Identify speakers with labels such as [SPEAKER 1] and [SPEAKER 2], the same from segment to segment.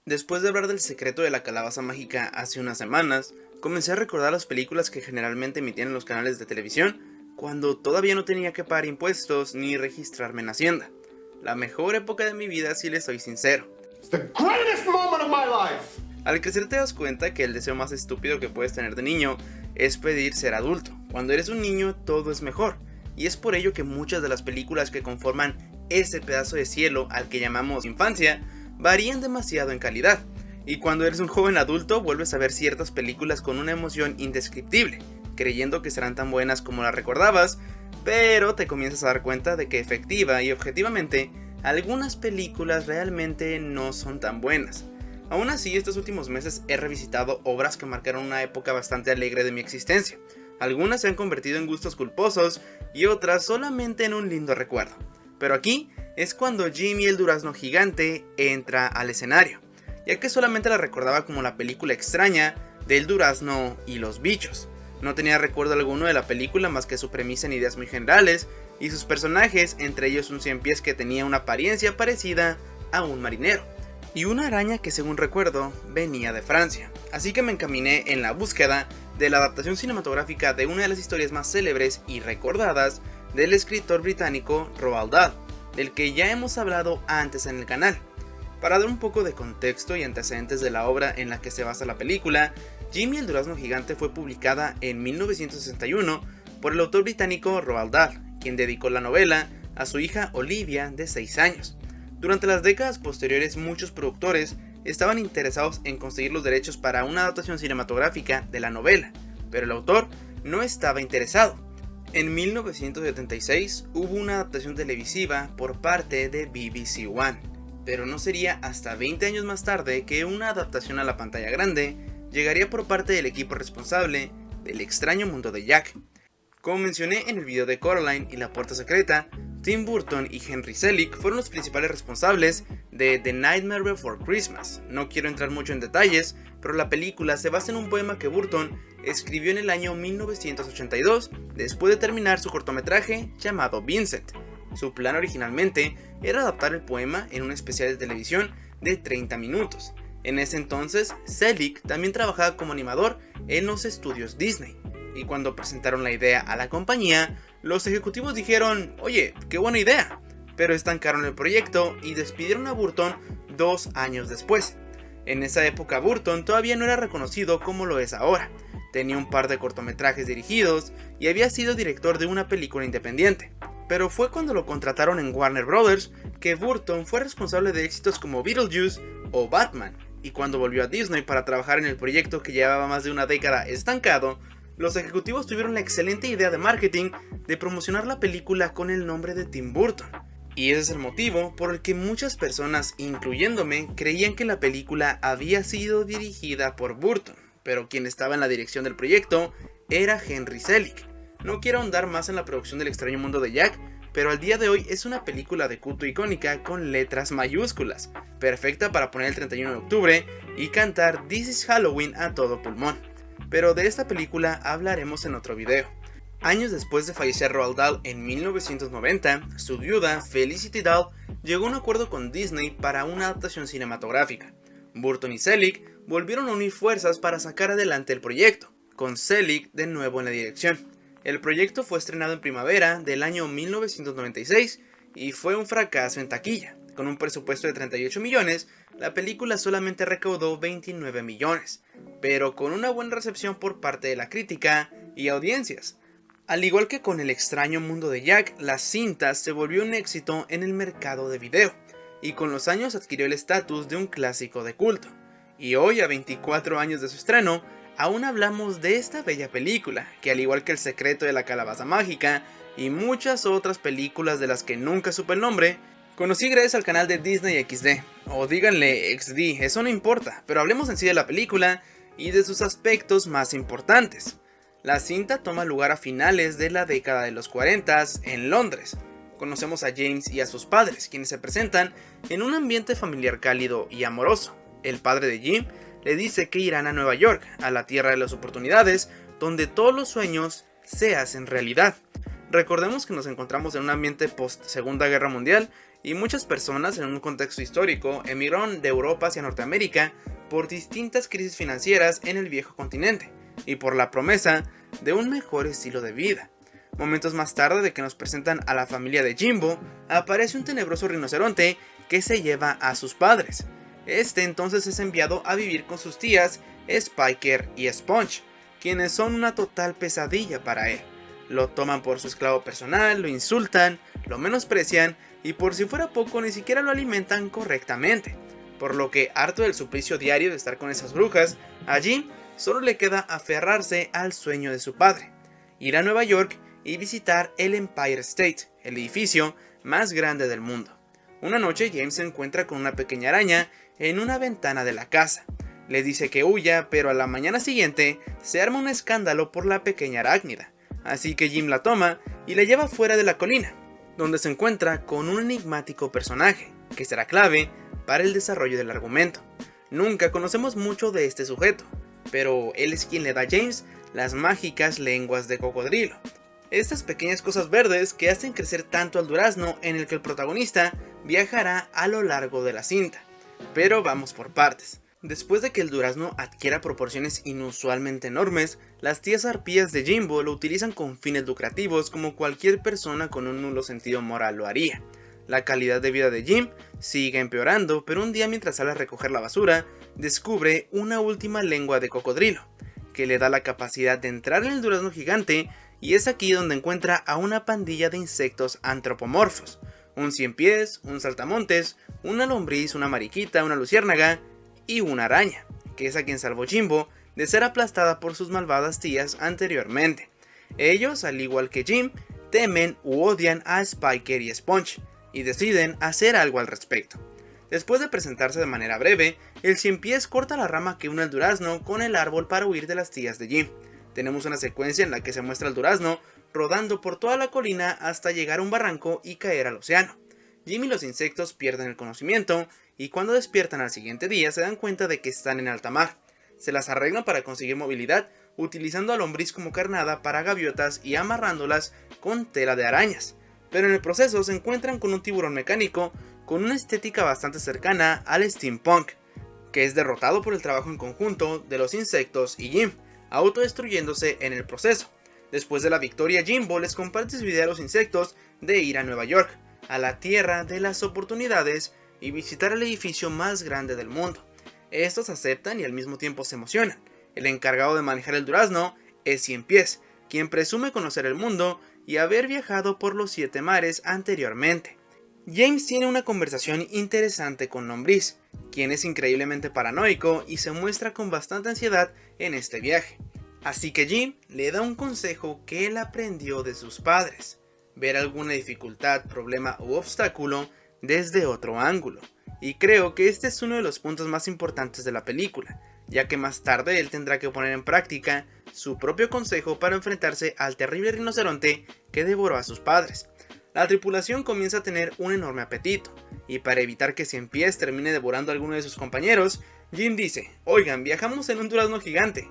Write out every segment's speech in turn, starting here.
[SPEAKER 1] Después de hablar del secreto de la calabaza mágica hace unas semanas, comencé a recordar las películas que generalmente emitían en los canales de televisión cuando todavía no tenía que pagar impuestos ni registrarme en Hacienda. La mejor época de mi vida, si les soy sincero. Al crecer te das cuenta que el deseo más estúpido que puedes tener de niño es pedir ser adulto. Cuando eres un niño todo es mejor, y es por ello que muchas de las películas que conforman ese pedazo de cielo al que llamamos infancia varían demasiado en calidad, y cuando eres un joven adulto vuelves a ver ciertas películas con una emoción indescriptible, creyendo que serán tan buenas como las recordabas, pero te comienzas a dar cuenta de que efectiva y objetivamente algunas películas realmente no son tan buenas. Aún así, estos últimos meses he revisitado obras que marcaron una época bastante alegre de mi existencia. Algunas se han convertido en gustos culposos y otras solamente en un lindo recuerdo. Pero aquí es cuando Jimmy el Durazno Gigante entra al escenario, ya que solamente la recordaba como la película extraña del durazno y los bichos. No tenía recuerdo alguno de la película más que su premisa en ideas muy generales y sus personajes, entre ellos un ciempiés que tenía una apariencia parecida a un marinero, y una araña que según recuerdo venía de Francia. Así que me encaminé en la búsqueda de la adaptación cinematográfica de una de las historias más célebres y recordadas del escritor británico Roald Dahl, del que ya hemos hablado antes en el canal. Para dar un poco de contexto y antecedentes de la obra en la que se basa la película, Jimmy el Durazno Gigante fue publicada en 1961 por el autor británico Roald Dahl, quien dedicó la novela a su hija Olivia de 6 años. Durante las décadas posteriores, muchos productores estaban interesados en conseguir los derechos para una adaptación cinematográfica de la novela, pero el autor no estaba interesado. En 1976 hubo una adaptación televisiva por parte de BBC One, pero no sería hasta 20 años más tarde que una adaptación a la pantalla grande llegaría por parte del equipo responsable del extraño mundo de Jack. Como mencioné en el video de Coraline y la puerta secreta, Tim Burton y Henry Selick fueron los principales responsables de The Nightmare Before Christmas. No quiero entrar mucho en detalles, pero la película se basa en un poema que Burton escribió en el año 1982 después de terminar su cortometraje llamado Vincent. Su plan originalmente era adaptar el poema en un especial de televisión de 30 minutos. En ese entonces, Selick también trabajaba como animador en los estudios Disney, y cuando presentaron la idea a la compañía, los ejecutivos dijeron: oye, qué buena idea, pero estancaron el proyecto y despidieron a Burton 2 años después. En esa época Burton todavía no era reconocido como lo es ahora, tenía un par de cortometrajes dirigidos y había sido director de una película independiente, pero fue cuando lo contrataron en Warner Brothers que Burton fue responsable de éxitos como Beetlejuice o Batman, y cuando volvió a Disney para trabajar en el proyecto que llevaba más de una década estancado, los ejecutivos tuvieron la excelente idea de marketing de promocionar la película con el nombre de Tim Burton. Y ese es el motivo por el que muchas personas, incluyéndome, creían que la película había sido dirigida por Burton, pero quien estaba en la dirección del proyecto era Henry Selick. No quiero ahondar más en la producción del extraño mundo de Jack, pero al día de hoy es una película de culto icónica con letras mayúsculas, perfecta para poner el 31 de octubre y cantar This is Halloween a todo pulmón. Pero de esta película hablaremos en otro video. Años después de fallecer Roald Dahl en 1990, su viuda, Felicity Dahl, llegó a un acuerdo con Disney para una adaptación cinematográfica. Burton y Selick volvieron a unir fuerzas para sacar adelante el proyecto, con Selick de nuevo en la dirección. El proyecto fue estrenado en primavera del año 1996 y fue un fracaso en taquilla. Con un presupuesto de 38 millones, la película solamente recaudó 29 millones, pero con una buena recepción por parte de la crítica y audiencias. Al igual que con El extraño mundo de Jack, la cinta se volvió un éxito en el mercado de video, y con los años adquirió el estatus de un clásico de culto. Y hoy, a 24 años de su estreno, aún hablamos de esta bella película, que al igual que El secreto de la calabaza mágica, y muchas otras películas de las que nunca supe el nombre, conocí gracias al canal de Disney XD, o díganle XD, eso no importa, pero hablemos en sí de la película y de sus aspectos más importantes. La cinta toma lugar a finales de la década de los 40 en Londres. Conocemos a James y a sus padres, quienes se presentan en un ambiente familiar cálido y amoroso. El padre de Jim le dice que irán a Nueva York, a la tierra de las oportunidades, donde todos los sueños se hacen realidad. Recordemos que nos encontramos en un ambiente post Segunda Guerra Mundial y muchas personas en un contexto histórico emigraron de Europa hacia Norteamérica por distintas crisis financieras en el viejo continente y por la promesa de un mejor estilo de vida. Momentos más tarde de que nos presentan a la familia de Jimbo, aparece un tenebroso rinoceronte que se lleva a sus padres. Este entonces es enviado a vivir con sus tías Spiker y Sponge, quienes son una total pesadilla para él. Lo toman por su esclavo personal, lo insultan, lo menosprecian y por si fuera poco ni siquiera lo alimentan correctamente. Por lo que, harto del suplicio diario de estar con esas brujas, a Jim solo le queda aferrarse al sueño de su padre, ir a Nueva York y visitar el Empire State, el edificio más grande del mundo. Una noche James se encuentra con una pequeña araña en una ventana de la casa. Le dice que huya, pero a la mañana siguiente se arma un escándalo por la pequeña arácnida. Así que Jim la toma y la lleva fuera de la colina, donde se encuentra con un enigmático personaje, que será clave para el desarrollo del argumento. Nunca conocemos mucho de este sujeto, pero él es quien le da a James las mágicas lenguas de cocodrilo. Estas pequeñas cosas verdes que hacen crecer tanto al durazno en el que el protagonista viajará a lo largo de la cinta. Pero vamos por partes. Después de que el durazno adquiera proporciones inusualmente enormes, las tías arpías de Jimbo lo utilizan con fines lucrativos como cualquier persona con un nulo sentido moral lo haría. La calidad de vida de Jim sigue empeorando, pero un día mientras sale a recoger la basura, descubre una última lengua de cocodrilo, que le da la capacidad de entrar en el durazno gigante, y es aquí donde encuentra a una pandilla de insectos antropomorfos, un ciempiés, un saltamontes, una lombriz, una mariquita, una luciérnaga y una araña, que es a quien salvó Jimbo de ser aplastada por sus malvadas tías anteriormente. Ellos, al igual que Jim, temen u odian a Spiker y Sponge, y deciden hacer algo al respecto. Después de presentarse de manera breve, el ciempiés corta la rama que une el durazno con el árbol para huir de las tías de Jim. Tenemos una secuencia en la que se muestra el durazno rodando por toda la colina hasta llegar a un barranco y caer al océano. Jim y los insectos pierden el conocimiento y cuando despiertan al siguiente día se dan cuenta de que están en alta mar. Se las arreglan para conseguir movilidad utilizando a lombriz como carnada para gaviotas y amarrándolas con tela de arañas. Pero en el proceso se encuentran con un tiburón mecánico con una estética bastante cercana al steampunk, que es derrotado por el trabajo en conjunto de los insectos y Jim, autodestruyéndose en el proceso. Después de la victoria, Jimbo les comparte su idea a los insectos de ir a Nueva York, a la tierra de las oportunidades, y visitar el edificio más grande del mundo. Estos aceptan y al mismo tiempo se emocionan. El encargado de manejar el durazno es Ciempiés, quien presume conocer el mundo y haber viajado por los 7 mares anteriormente. James tiene una conversación interesante con Lombriz, quien es increíblemente paranoico y se muestra con bastante ansiedad en este viaje. Así que Jim le da un consejo que él aprendió de sus padres: ver alguna dificultad, problema u obstáculo desde otro ángulo. Y creo que este es uno de los puntos más importantes de la película, ya que más tarde él tendrá que poner en práctica su propio consejo para enfrentarse al terrible rinoceronte que devoró a sus padres. La tripulación comienza a tener un enorme apetito, y para evitar que Ciempiés termine devorando a alguno de sus compañeros, Jim dice: oigan, viajamos en un durazno gigante.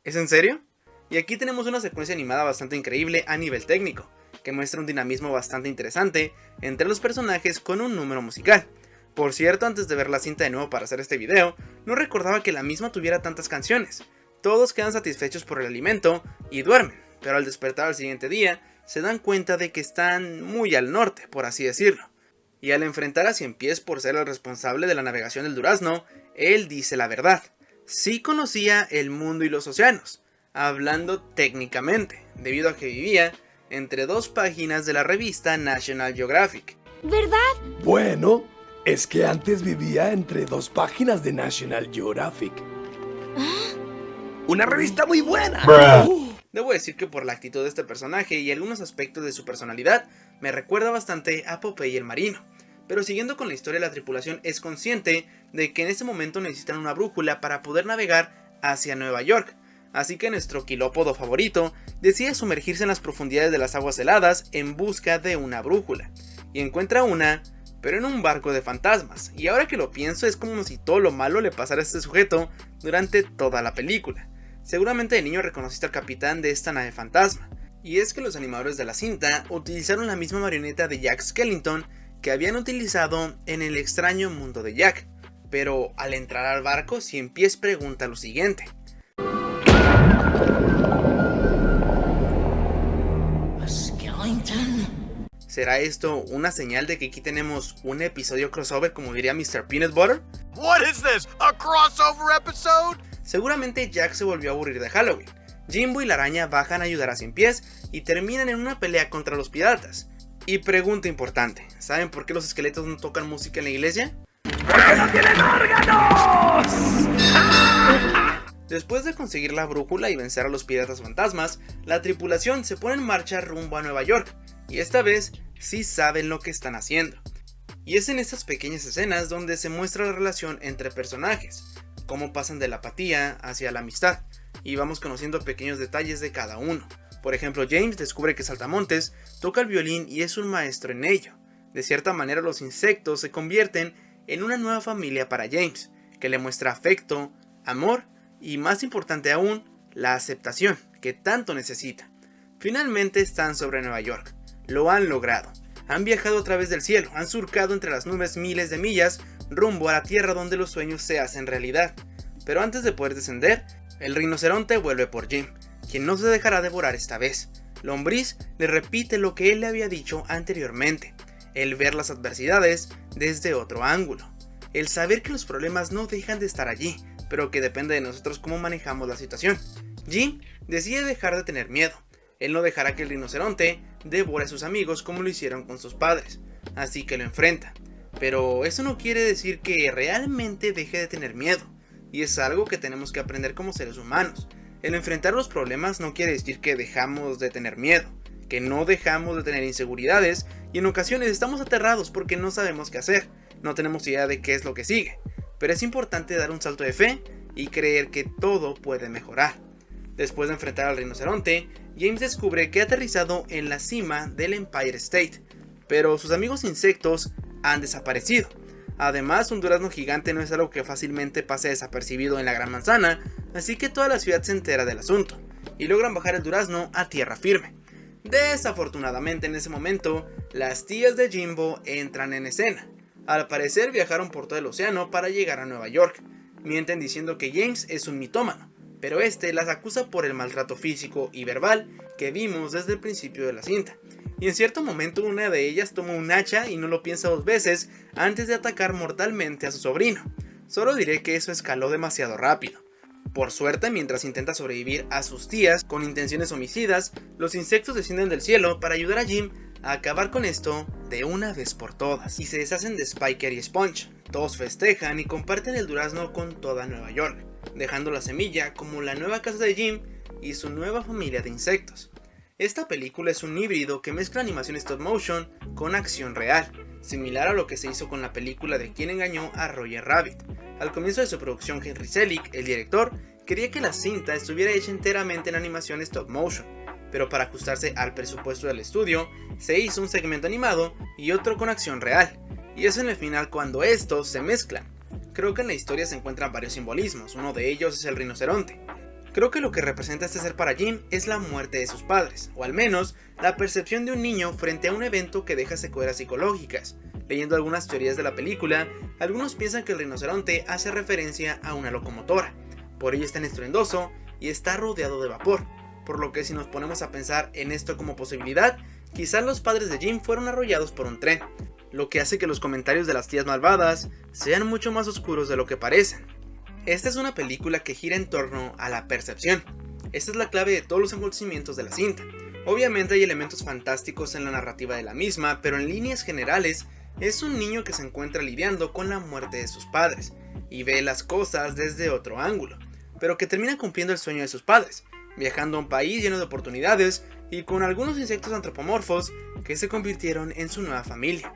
[SPEAKER 1] ¿Es en serio? Y aquí tenemos una secuencia animada bastante increíble a nivel técnico, que muestra un dinamismo bastante interesante entre los personajes con un número musical. Por cierto, antes de ver la cinta de nuevo para hacer este video, no recordaba que la misma tuviera tantas canciones. Todos quedan satisfechos por el alimento y duermen, pero al despertar al siguiente día, se dan cuenta de que están muy al norte, por así decirlo. Y al enfrentar a Ciempiés por ser el responsable de la navegación del durazno, él dice la verdad. Sí conocía el mundo y los océanos, hablando técnicamente, debido a que vivía entre 2 páginas de la revista National Geographic.
[SPEAKER 2] ¿Verdad?
[SPEAKER 3] Bueno, es que antes vivía entre 2 páginas de National Geographic. Una revista muy buena.
[SPEAKER 1] Debo decir que por la actitud de este personaje y algunos aspectos de su personalidad, me recuerda bastante a Popeye el marino. Pero siguiendo con la historia, la tripulación es consciente de que en ese momento necesitan una brújula para poder navegar hacia Nueva York. Así que nuestro quilópodo favorito decide sumergirse en las profundidades de las aguas heladas en busca de una brújula. Y encuentra una, pero en un barco de fantasmas. Y ahora que lo pienso, es como si todo lo malo le pasara a este sujeto durante toda la película. Seguramente de niño reconociste al capitán de esta nave fantasma, y es que los animadores de la cinta utilizaron la misma marioneta de Jack Skellington que habían utilizado en El extraño mundo de Jack, pero al entrar al barco, Cien Pies pregunta lo siguiente: ¿será esto una señal de que aquí tenemos un episodio crossover, como diría Mr. Peanut Butter?
[SPEAKER 2] What is this? A crossover episode?
[SPEAKER 1] Seguramente Jack se volvió a aburrir de Halloween. Jimbo y la araña bajan a ayudar a Cien Pies y terminan en una pelea contra los piratas. Y pregunta importante, ¿saben por qué los esqueletos no tocan música en la iglesia?
[SPEAKER 3] ¡Porque no tienen órganos!
[SPEAKER 1] Después de conseguir la brújula y vencer a los piratas fantasmas, la tripulación se pone en marcha rumbo a Nueva York, y esta vez sí saben lo que están haciendo. Y es en estas pequeñas escenas donde se muestra la relación entre personajes, cómo pasan de la apatía hacia la amistad, y vamos conociendo pequeños detalles de cada uno. Por ejemplo, James descubre que Saltamontes toca el violín y es un maestro en ello. De cierta manera, los insectos se convierten en una nueva familia para James, que le muestra afecto, amor y, más importante aún, la aceptación que tanto necesita. Finalmente están sobre Nueva York. Lo han logrado. Han viajado a través del cielo, han surcado entre las nubes miles de millas rumbo a la tierra donde los sueños se hacen realidad. Pero antes de poder descender, el rinoceronte vuelve por Jim, quien no se dejará devorar esta vez. Lombriz le repite lo que él le había dicho anteriormente: el ver las adversidades desde otro ángulo, el saber que los problemas no dejan de estar allí, pero que depende de nosotros cómo manejamos la situación. Jim decide dejar de tener miedo. Él no dejará que el rinoceronte devore a sus amigos como lo hicieron con sus padres, así que lo enfrenta. Pero eso no quiere decir que realmente deje de tener miedo, y es algo que tenemos que aprender como seres humanos. El enfrentar los problemas no quiere decir que dejamos de tener miedo, que no dejamos de tener inseguridades, y en ocasiones estamos aterrados porque no sabemos qué hacer, no tenemos idea de qué es lo que sigue, pero es importante dar un salto de fe y creer que todo puede mejorar. Después de enfrentar al rinoceronte, James descubre que ha aterrizado en la cima del Empire State, pero sus amigos insectos han desaparecido. Además, un durazno gigante no es algo que fácilmente pase desapercibido en la Gran Manzana, así que toda la ciudad se entera del asunto, y logran bajar el durazno a tierra firme. Desafortunadamente, en ese momento, las tías de Jimbo entran en escena. Al parecer viajaron por todo el océano para llegar a Nueva York. Mienten diciendo que James es un mitómano, pero este las acusa por el maltrato físico y verbal que vimos desde el principio de la cinta. Y en cierto momento una de ellas toma un hacha y no lo piensa dos veces antes de atacar mortalmente a su sobrino. Solo diré que eso escaló demasiado rápido. Por suerte, mientras intenta sobrevivir a sus tías con intenciones homicidas, los insectos descienden del cielo para ayudar a Jim a acabar con esto de una vez por todas, y se deshacen de Spiker y Sponge. Todos festejan y comparten el durazno con toda Nueva York, dejando la semilla como la nueva casa de Jim y su nueva familia de insectos. Esta película es un híbrido que mezcla animación stop motion con acción real, similar a lo que se hizo con la película de Quién engañó a Roger Rabbit. Al comienzo de su producción, Henry Selick, el director, quería que la cinta estuviera hecha enteramente en animación stop motion, pero para ajustarse al presupuesto del estudio, se hizo un segmento animado y otro con acción real, y es en el final cuando estos se mezclan. Creo que en la historia se encuentran varios simbolismos, uno de ellos es el rinoceronte. Creo que lo que representa este ser para Jim es la muerte de sus padres, o al menos la percepción de un niño frente a un evento que deja secuelas psicológicas. Leyendo algunas teorías de la película, algunos piensan que el rinoceronte hace referencia a una locomotora, por ello es tan estruendoso y está rodeado de vapor, por lo que si nos ponemos a pensar en esto como posibilidad, quizás los padres de Jim fueron arrollados por un tren, lo que hace que los comentarios de las tías malvadas sean mucho más oscuros de lo que parecen. Esta es una película que gira en torno a la percepción. Esta es la clave de todos los acontecimientos de la cinta. Obviamente hay elementos fantásticos en la narrativa de la misma, pero en líneas generales es un niño que se encuentra lidiando con la muerte de sus padres y ve las cosas desde otro ángulo, pero que termina cumpliendo el sueño de sus padres, viajando a un país lleno de oportunidades y con algunos insectos antropomorfos que se convirtieron en su nueva familia.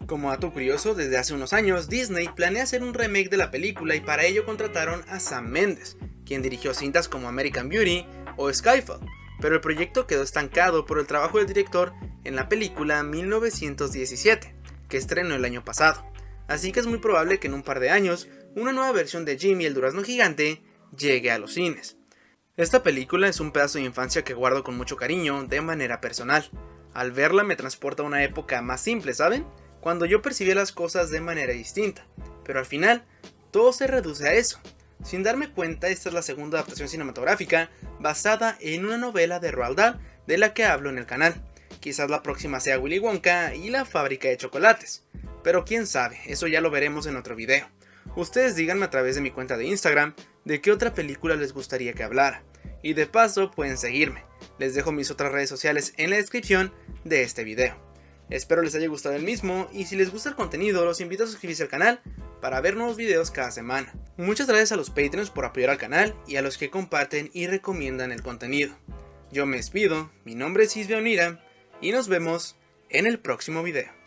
[SPEAKER 1] Como dato curioso, desde hace unos años Disney planea hacer un remake de la película y para ello contrataron a Sam Mendes, quien dirigió cintas como American Beauty o Skyfall, pero el proyecto quedó estancado por el trabajo del director en la película 1917, que estrenó el año pasado, así que es muy probable que en un par de años una nueva versión de Jim y el durazno gigante llegue a los cines. Esta película es un pedazo de infancia que guardo con mucho cariño de manera personal. Al verla me transporta a una época más simple, ¿saben? Cuando yo percibía las cosas de manera distinta. Pero al final, todo se reduce a eso. Sin darme cuenta, esta es la segunda adaptación cinematográfica basada en una novela de Roald Dahl de la que hablo en el canal. Quizás la próxima sea Willy Wonka y la fábrica de chocolates. Pero quién sabe, eso ya lo veremos en otro video. Ustedes díganme a través de mi cuenta de Instagram de qué otra película les gustaría que hablara. Y de paso pueden seguirme. Les dejo mis otras redes sociales en la descripción de este video. Espero les haya gustado el mismo y si les gusta el contenido los invito a suscribirse al canal para ver nuevos videos cada semana. Muchas gracias a los Patreons por apoyar al canal y a los que comparten y recomiendan el contenido. Yo me despido, mi nombre es Isbia Onira y nos vemos en el próximo video.